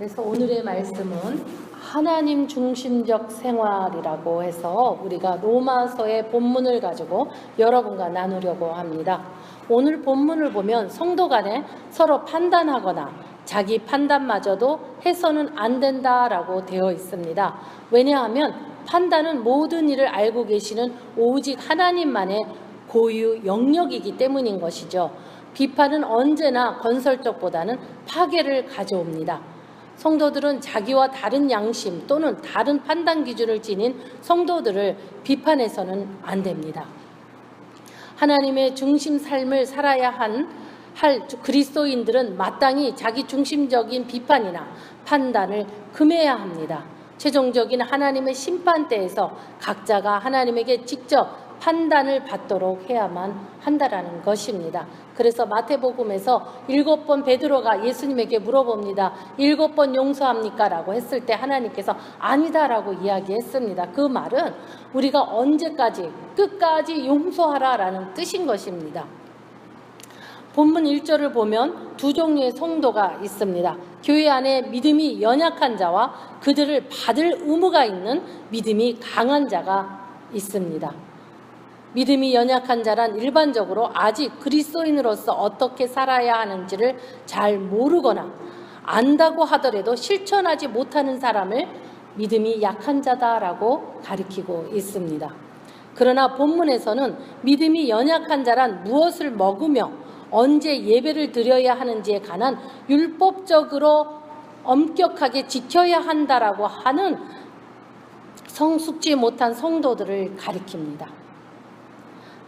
그래서 오늘의 말씀은 하나님 중심적 생활이라고 해서 우리가 로마서의 본문을 가지고 여러분과 나누려고 합니다. 오늘 본문을 보면 성도 간에 서로 판단하거나 자기 판단마저도 해서는 안 된다라고 되어 있습니다. 왜냐하면 판단은 모든 일을 알고 계시는 오직 하나님만의 고유 영역이기 때문인 것이죠. 비판은 언제나 건설적보다는 파괴를 가져옵니다. 성도들은 자기와 다른 양심 또는 다른 판단 기준을 지닌 성도들을 비판해서는 안 됩니다. 하나님의 중심 삶을 살아야 할 그리스도인들은 마땅히 자기 중심적인 비판이나 판단을 금해야 합니다. 최종적인 하나님의 심판대에서 각자가 하나님에게 직접 판단을 받도록 해야만 한다라는 것입니다. 그래서 마태복음에서 7번 베드로가 예수님에게 물어봅니다. 7번 용서합니까? 라고 했을 때 하나님께서 아니다라고 이야기했습니다. 그 말은 우리가 언제까지 끝까지 용서하라 라는 뜻인 것입니다. 본문 1절을 보면 두 종류의 성도가 있습니다. 교회 안에 믿음이 연약한 자와 그들을 받을 의무가 있는 믿음이 강한 자가 있습니다. 믿음이 연약한 자란 일반적으로 아직 그리스도인으로서 어떻게 살아야 하는지를 잘 모르거나 안다고 하더라도 실천하지 못하는 사람을 믿음이 약한 자다라고 가리키고 있습니다. 그러나 본문에서는 믿음이 연약한 자란 무엇을 먹으며 언제 예배를 드려야 하는지에 관한 율법적으로 엄격하게 지켜야 한다라고 하는 성숙지 못한 성도들을 가리킵니다.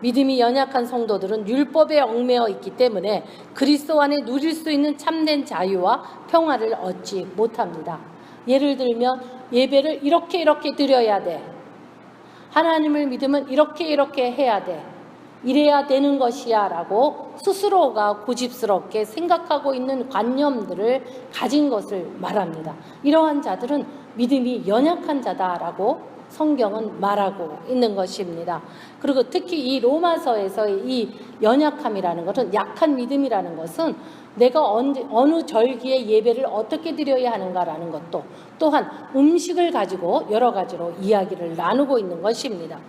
믿음이 연약한 성도들은 율법에 얽매여 있기 때문에 그리스도 안에 누릴 수 있는 참된 자유와 평화를 얻지 못합니다. 예를 들면 예배를 이렇게 드려야 돼. 하나님을 믿으면 이렇게 해야 돼. 이래야 되는 것이야 라고 스스로가 고집스럽게 생각하고 있는 관념들을 가진 것을 말합니다. 이러한 자들은 믿음이 연약한 자다라고 성경은 말하고 있는 것입니다. 그리고 특히 이 로마서에서의 이 연약함이라는 것은, 약한 믿음이라는 것은 내가 어느 절기에 예배를 어떻게 드려야 하는가라는 것도, 또한 음식을 가지고 여러 가지로 이야기를 나누고 있는 것입니다.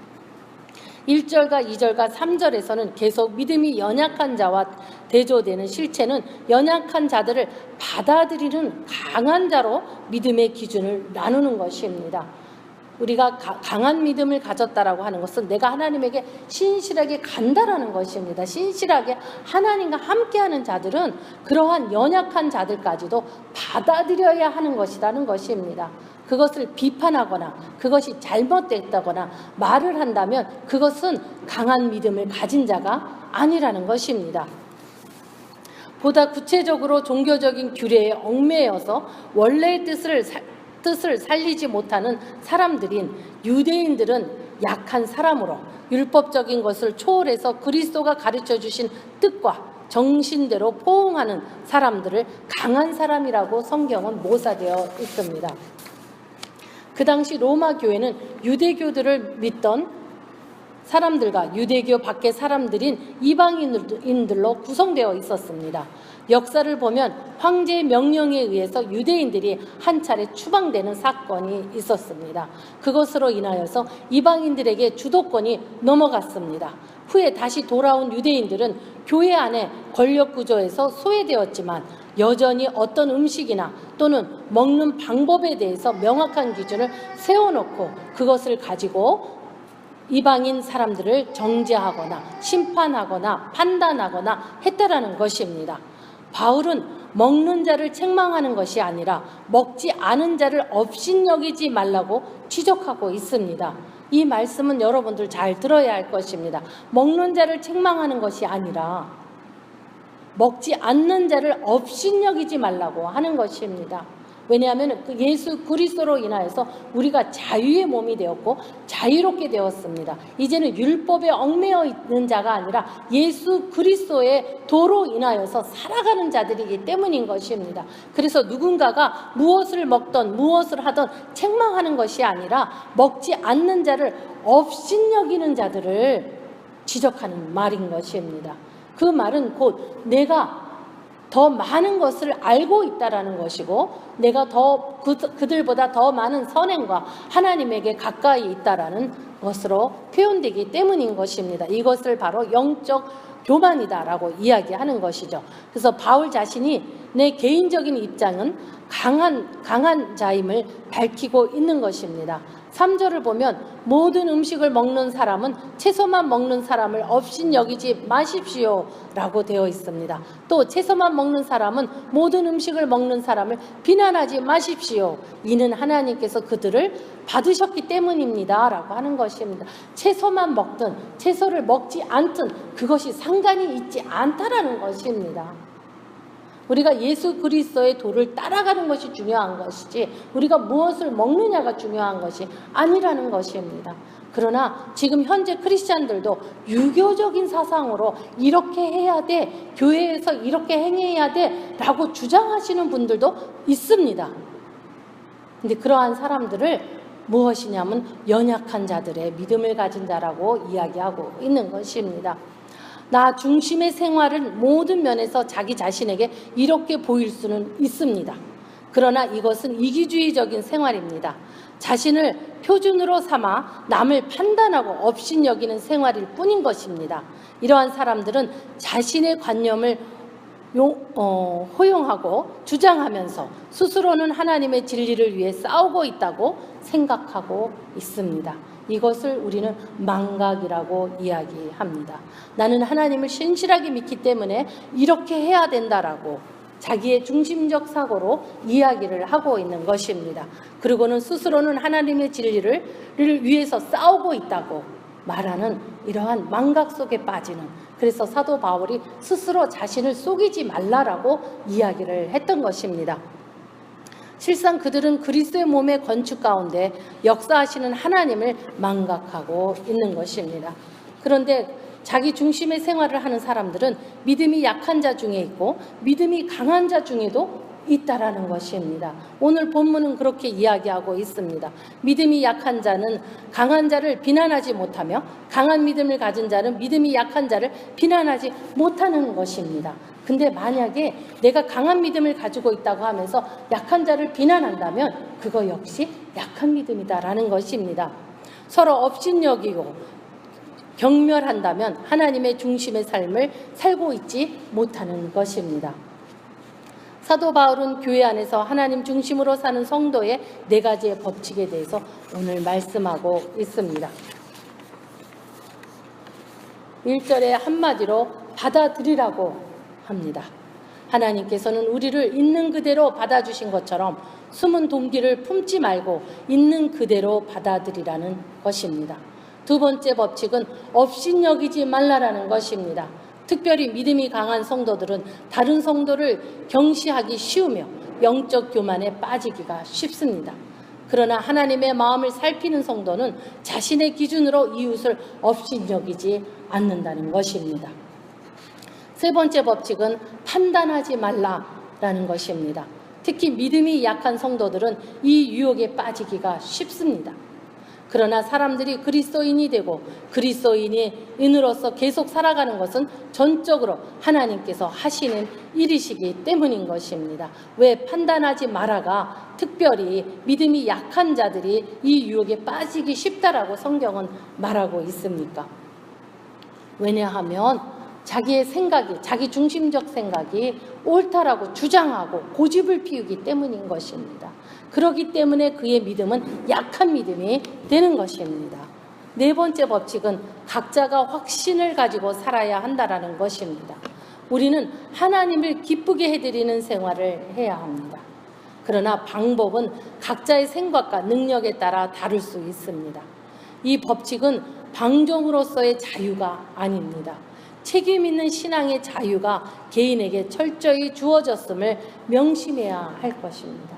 1절과 2절과 3절에서는 계속 믿음이 연약한 자와 대조되는 실체는 연약한 자들을 받아들이는 강한 자로 믿음의 기준을 나누는 것입니다. 우리가 강한 믿음을 가졌다라고 하는 것은 내가 하나님에게 신실하게 간다라는 것입니다. 신실하게 하나님과 함께하는 자들은 그러한 연약한 자들까지도 받아들여야 하는 것이라는 것입니다. 그것을 비판하거나 그것이 잘못됐다거나 말을 한다면 그것은 강한 믿음을 가진 자가 아니라는 것입니다. 보다 구체적으로 종교적인 규례에 얽매여서 원래의 뜻을 살리지 못하는 사람들인 유대인들은 약한 사람으로 율법적인 것을 초월해서 그리스도가 가르쳐 주신 뜻과 정신대로 포옹하는 사람들을 강한 사람이라고 성경은 묘사되어 있습니다. 그 당시 로마 교회는 유대교들을 믿던 사람들과 유대교 밖의 사람들인 이방인들로 구성되어 있었습니다. 역사를 보면 황제의 명령에 의해서 유대인들이 한 차례 추방되는 사건이 있었습니다. 그것으로 인하여서 이방인들에게 주도권이 넘어갔습니다. 후에 다시 돌아온 유대인들은 교회 안에 권력 구조에서 소외되었지만 여전히 어떤 음식이나 또는 먹는 방법에 대해서 명확한 기준을 세워놓고 그것을 가지고 이방인 사람들을 정죄하거나 심판하거나 판단하거나 했다라는 것입니다. 바울은 먹는 자를 책망하는 것이 아니라 먹지 않은 자를 업신여기지 말라고 지적하고 있습니다. 이 말씀은 여러분들 잘 들어야 할 것입니다. 먹는 자를 책망하는 것이 아니라 먹지 않는 자를 업신여기지 말라고 하는 것입니다. 왜냐하면 그 예수 그리스도로 인하여서 우리가 자유의 몸이 되었고 자유롭게 되었습니다. 이제는 율법에 얽매여 있는 자가 아니라 예수 그리스도의 도로 인하여서 살아가는 자들이기 때문인 것입니다. 그래서 누군가가 무엇을 먹던 무엇을 하던 책망하는 것이 아니라 먹지 않는 자를 업신여기는 자들을 지적하는 말인 것입니다. 그 말은 곧 내가 더 많은 것을 알고 있다라는 것이고 내가 더 그들보다 더 많은 선행과 하나님에게 가까이 있다라는 것으로 표현되기 때문인 것입니다. 이것을 바로 영적 교만이다라고 이야기하는 것이죠. 그래서 바울 자신이 내 개인적인 입장은 강한 자임을 밝히고 있는 것입니다. 3절을 보면 모든 음식을 먹는 사람은 채소만 먹는 사람을 업신여기지 마십시오 라고 되어 있습니다. 또 채소만 먹는 사람은 모든 음식을 먹는 사람을 비난하지 마십시오. 이는 하나님께서 그들을 받으셨기 때문입니다 라고 하는 것입니다. 채소만 먹든 채소를 먹지 않든 그것이 상관이 있지 않다라는 것입니다. 우리가 예수 그리스도의 도를 따라가는 것이 중요한 것이지 우리가 무엇을 먹느냐가 중요한 것이 아니라는 것입니다. 그러나 지금 현재 크리스찬들도 유교적인 사상으로 이렇게 해야 돼, 교회에서 이렇게 행해야 돼 라고 주장하시는 분들도 있습니다. 근데 그러한 사람들을 무엇이냐면 연약한 자들의 믿음을 가진 자라고 이야기하고 있는 것입니다. 나 중심의 생활은 모든 면에서 자기 자신에게 이렇게 보일 수는 있습니다. 그러나 이것은 이기주의적인 생활입니다. 자신을 표준으로 삼아 남을 판단하고 업신여기는 생활일 뿐인 것입니다. 이러한 사람들은 자신의 관념을 호용하고 주장하면서 스스로는 하나님의 진리를 위해 싸우고 있다고 생각하고 있습니다. 이것을 우리는 망각이라고 이야기합니다. 나는 하나님을 신실하게 믿기 때문에 이렇게 해야 된다라고 자기의 중심적 사고로 이야기를 하고 있는 것입니다. 그리고는 스스로는 하나님의 진리를 위해서 싸우고 있다고 말하는 이러한 망각 속에 빠지는, 그래서 사도 바울이 스스로 자신을 속이지 말라라고 이야기를 했던 것입니다. 실상 그들은 그리스도의 몸의 건축 가운데 역사하시는 하나님을 망각하고 있는 것입니다. 그런데 자기 중심의 생활을 하는 사람들은 믿음이 약한 자 중에 있고 믿음이 강한 자 중에도 있다라는 것입니다. 오늘 본문은 그렇게 이야기하고 있습니다. 믿음이 약한 자는 강한 자를 비난하지 못하며 강한 믿음을 가진 자는 믿음이 약한 자를 비난하지 못하는 것입니다. 근데 만약에 내가 강한 믿음을 가지고 있다고 하면서 약한 자를 비난한다면 그거 역시 약한 믿음이다라는 것입니다. 서로 업신여기고 경멸한다면 하나님의 중심의 삶을 살고 있지 못하는 것입니다. 사도 바울은 교회 안에서 하나님 중심으로 사는 성도의 4가지의 법칙에 대해서 오늘 말씀하고 있습니다. 1절에 한마디로 받아들이라고 합니다. 하나님께서는 우리를 있는 그대로 받아주신 것처럼 숨은 동기를 품지 말고 있는 그대로 받아들이라는 것입니다. 2번째 법칙은 업신여기지 말라라는 것입니다. 특별히 믿음이 강한 성도들은 다른 성도를 경시하기 쉬우며 영적 교만에 빠지기가 쉽습니다. 그러나 하나님의 마음을 살피는 성도는 자신의 기준으로 이웃을 업신여기지 않는다는 것입니다. 3번째 법칙은 판단하지 말라라는 것입니다. 특히 믿음이 약한 성도들은 이 유혹에 빠지기가 쉽습니다. 그러나 사람들이 그리스도인이 되고 그리스도인으로서 계속 살아가는 것은 전적으로 하나님께서 하시는 일이시기 때문인 것입니다. 왜 판단하지 마라가 특별히 믿음이 약한 자들이 이 유혹에 빠지기 쉽다라고 성경은 말하고 있습니까? 왜냐하면 자기의 생각이, 자기 중심적 생각이 옳다라고 주장하고 고집을 피우기 때문인 것입니다. 그렇기 때문에 그의 믿음은 약한 믿음이 되는 것입니다. 4번째 법칙은 각자가 확신을 가지고 살아야 한다는 것입니다. 우리는 하나님을 기쁘게 해드리는 생활을 해야 합니다. 그러나 방법은 각자의 생각과 능력에 따라 다를 수 있습니다. 이 법칙은 방종으로서의 자유가 아닙니다. 책임 있는 신앙의 자유가 개인에게 철저히 주어졌음을 명심해야 할 것입니다.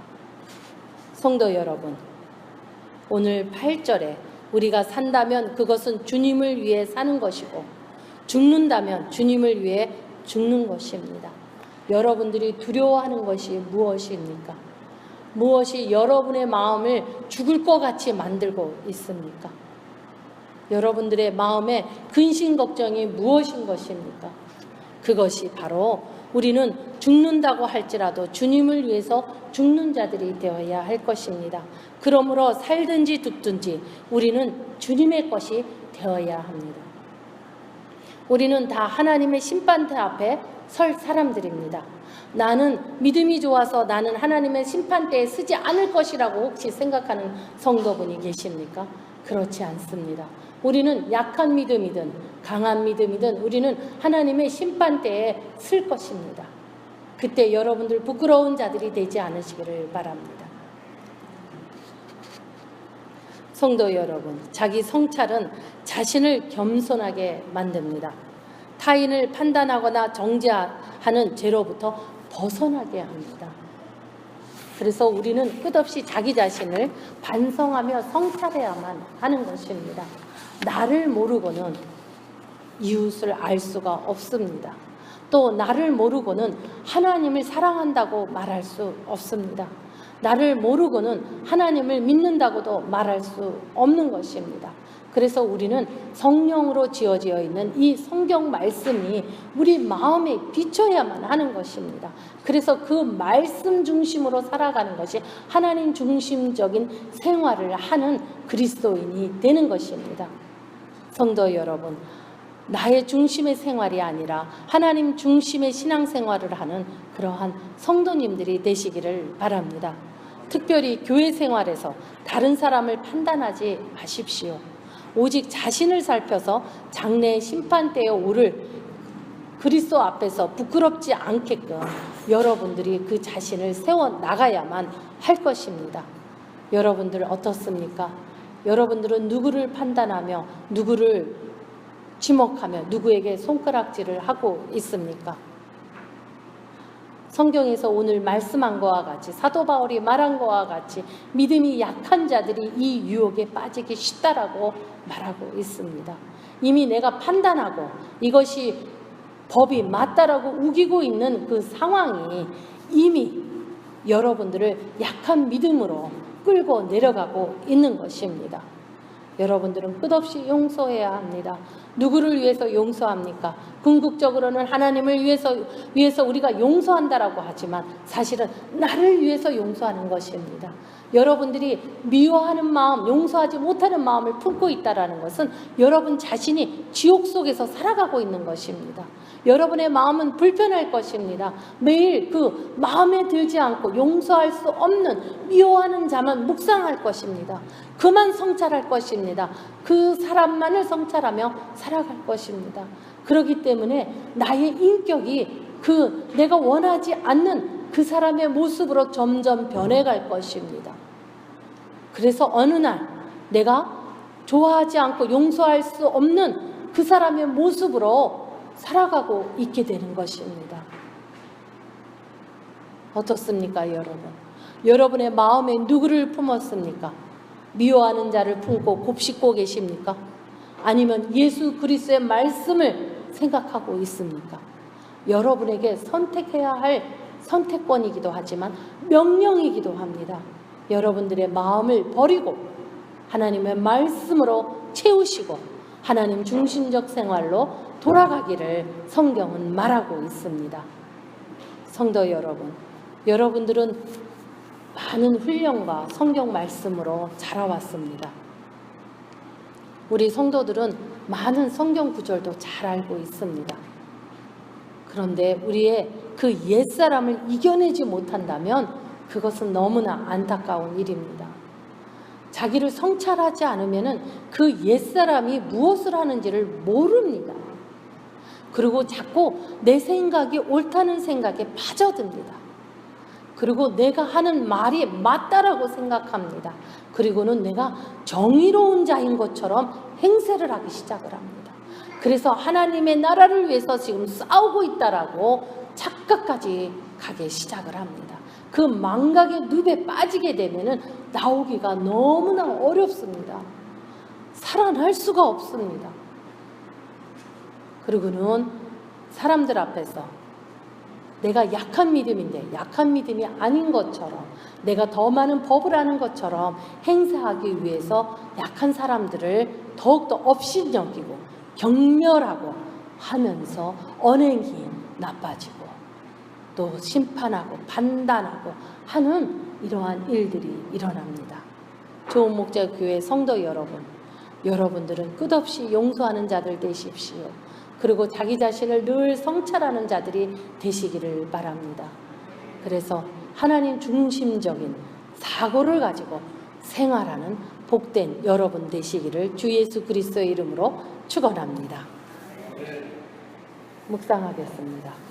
성도 여러분, 오늘 8절에 우리가 산다면 그것은 주님을 위해 사는 것이고 죽는다면 주님을 위해 죽는 것입니다. 여러분들이 두려워하는 것이 무엇입니까? 무엇이 여러분의 마음을 죽을 것 같이 만들고 있습니까? 여러분들의 마음에 근심 걱정이 무엇인 것입니까? 그것이 바로 우리는 죽는다고 할지라도 주님을 위해서 죽는 자들이 되어야 할 것입니다. 그러므로 살든지 죽든지 우리는 주님의 것이 되어야 합니다. 우리는 다 하나님의 심판대 앞에 설 사람들입니다. 나는 믿음이 좋아서 나는 하나님의 심판대에 서지 않을 것이라고 혹시 생각하는 성도분이 계십니까? 그렇지 않습니다. 우리는 약한 믿음이든 강한 믿음이든 우리는 하나님의 심판대에 설 것입니다. 그때 여러분들 부끄러운 자들이 되지 않으시기를 바랍니다. 성도 여러분, 자기 성찰은 자신을 겸손하게 만듭니다. 타인을 판단하거나 정죄하는 죄로부터 벗어나게 합니다. 그래서 우리는 끝없이 자기 자신을 반성하며 성찰해야만 하는 것입니다. 나를 모르고는 이웃을 알 수가 없습니다. 또 나를 모르고는 하나님을 사랑한다고 말할 수 없습니다. 나를 모르고는 하나님을 믿는다고도 말할 수 없는 것입니다. 그래서 우리는 성령으로 지어져 있는 이 성경 말씀이 우리 마음에 비춰야만 하는 것입니다. 그래서 그 말씀 중심으로 살아가는 것이 하나님 중심적인 생활을 하는 그리스도인이 되는 것입니다. 성도 여러분, 나의 중심의 생활이 아니라 하나님 중심의 신앙생활을 하는 그러한 성도님들이 되시기를 바랍니다. 특별히 교회 생활에서 다른 사람을 판단하지 마십시오. 오직 자신을 살펴서 장래의 심판대에 오를 그리스도 앞에서 부끄럽지 않게끔 여러분들이 그 자신을 세워 나가야만 할 것입니다. 여러분들 어떻습니까? 여러분들은 누구를 판단하며 누구를 지목하며 누구에게 손가락질을 하고 있습니까? 성경에서 오늘 말씀한 것과 같이 사도 바울이 말한 것과 같이 믿음이 약한 자들이 이 유혹에 빠지기 쉽다라고 말하고 있습니다. 이미 내가 판단하고 이것이 법이 맞다라고 우기고 있는 그 상황이 이미 여러분들을 약한 믿음으로 끌고 내려가고 있는 것입니다. 여러분들은 끝없이 용서해야 합니다. 누구를 위해서 용서합니까? 궁극적으로는 하나님을 위해서 우리가 용서한다라고 하지만 사실은 나를 위해서 용서하는 것입니다. 여러분들이 미워하는 마음, 용서하지 못하는 마음을 품고 있다는 것은 여러분 자신이 지옥 속에서 살아가고 있는 것입니다. 여러분의 마음은 불편할 것입니다. 매일 그 마음에 들지 않고 용서할 수 없는 미워하는 자만 묵상할 것입니다. 그만 성찰할 것입니다. 그 사람만을 성찰하며 살아갈 것입니다. 그렇기 때문에 나의 인격이 그 내가 원하지 않는 그 사람의 모습으로 점점 변해갈 것입니다. 그래서 어느 날 내가 좋아하지 않고 용서할 수 없는 그 사람의 모습으로 살아가고 있게 되는 것입니다. 어떻습니까, 여러분? 여러분의 마음에 누구를 품었습니까? 미워하는 자를 품고 곱씹고 계십니까? 아니면 예수 그리스도의 말씀을 생각하고 있습니까? 여러분에게 선택해야 할 선택권이기도 하지만 명령이기도 합니다. 여러분들의 마음을 버리고 하나님의 말씀으로 채우시고 하나님 중심적 생활로 돌아가기를 성경은 말하고 있습니다. 성도 여러분, 여러분들은 많은 훈련과 성경 말씀으로 자라왔습니다. 우리 성도들은 많은 성경 구절도 잘 알고 있습니다. 그런데 우리의 그 옛사람을 이겨내지 못한다면 그것은 너무나 안타까운 일입니다. 자기를 성찰하지 않으면 그 옛사람이 무엇을 하는지를 모릅니다. 그리고 자꾸 내 생각이 옳다는 생각에 빠져듭니다. 그리고 내가 하는 말이 맞다라고 생각합니다. 그리고는 내가 정의로운 자인 것처럼 행세를 하기 시작을 합니다. 그래서 하나님의 나라를 위해서 지금 싸우고 있다라고 착각까지 가기 시작을 합니다. 그 망각의 늪에 빠지게 되면은 나오기가 너무나 어렵습니다. 살아날 수가 없습니다. 그리고는 사람들 앞에서 내가 약한 믿음인데 약한 믿음이 아닌 것처럼 내가 더 많은 법을 아는 것처럼 행사하기 위해서 약한 사람들을 더욱더 업신여기고 경멸하고 하면서 언행이 나빠지고 또 심판하고 판단하고 하는 이러한 일들이 일어납니다. 좋은 목자 교회 성도 여러분, 여러분들은 끝없이 용서하는 자들 되십시오. 그리고 자기 자신을 늘 성찰하는 자들이 되시기를 바랍니다. 그래서 하나님 중심적인 사고를 가지고 생활하는 복된 여러분 되시기를 주 예수 그리스도의 이름으로 축원합니다. 묵상하겠습니다.